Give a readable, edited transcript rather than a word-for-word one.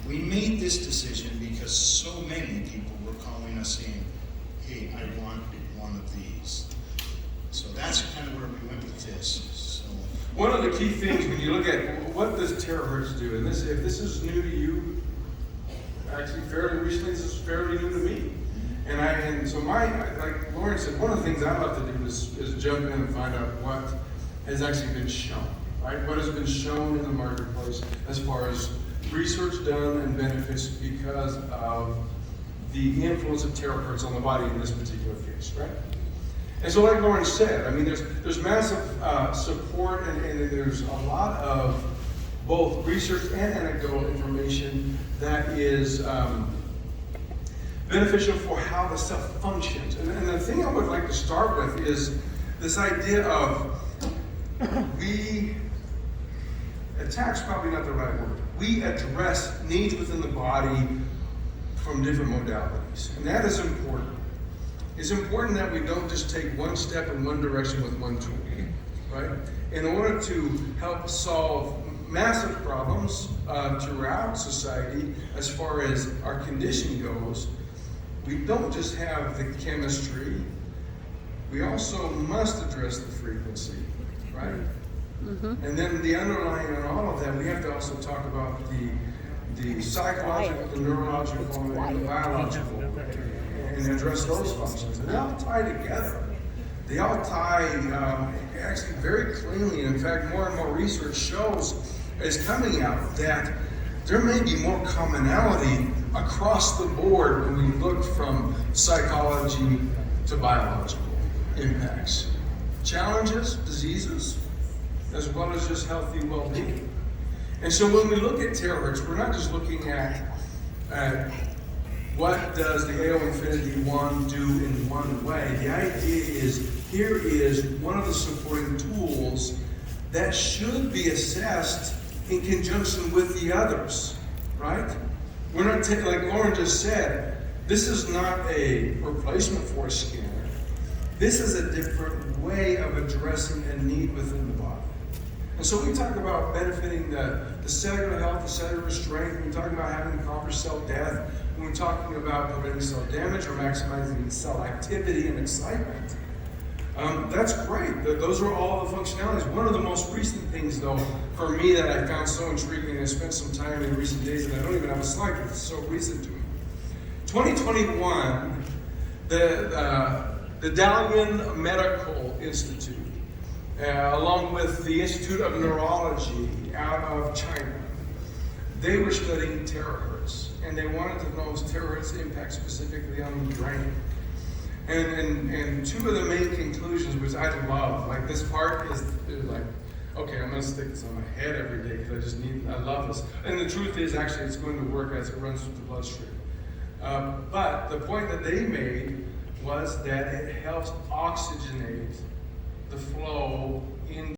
We made this decision because so many people were calling us saying, hey, I want one of these. So that's kind of where we went with this. So one of the key things when you look at what does terahertz do, and this, if this is new to you, actually fairly recently, this is fairly new to me. And so like Lauren said, one of the things I love to do is jump in and find out what has actually been shown, right? What has been shown in the marketplace as far as research done and benefits because of the influence of terahertz on the body in this particular case, right? And so like Lauren said, I mean, there's massive support and there's a lot of both research and anecdotal information that is beneficial for how the stuff functions. And the thing I would like to start with is this idea of attack's probably not the right word. We address needs within the body from different modalities. And that is important. It's important that we don't just take one step in one direction with one tool, right? In order to help solve massive problems throughout society as far as our condition goes, we don't just have the chemistry, we also must address the frequency, right? Mm-hmm. And then the underlying on all of that, we have to also talk about the psychological, the neurological, and the biological, and address those functions. And they all tie together. They all tie actually very cleanly. In fact, more and more research is coming out that there may be more commonality across the board when we look from psychology to biological impacts. Challenges, diseases, as well as just healthy well-being. And so when we look at terahertz, we're not just looking at what does the AO Infinity 1 do in one way. The idea is, here is one of the supporting tools that should be assessed in conjunction with the others, right? We're not like Lauren just said, this is not a replacement for a scanner. This is a different way of addressing a need within the body. And so we talk about benefiting the cellular health, the cellular strength. We talk about having copper cell death. When we're talking about preventing cell damage or maximizing cell activity and excitement. That's great. Those are all the functionalities. One of the most recent things, though, for me that I found so intriguing, and I spent some time in recent days, and I don't even have a slide because it's so recent to me. 2021, the Dalian Medical Institute, along with the Institute of Neurology out of China, they were studying terahertz, and they wanted to know terahertz impact specifically on the brain. And two of the main conclusions, which I love, like this part is like, okay, I'm going to stick this on my head every day because I love this. And the truth is, actually, it's going to work as it runs through the bloodstream. But the point that they made was that it helps oxygenate the flow in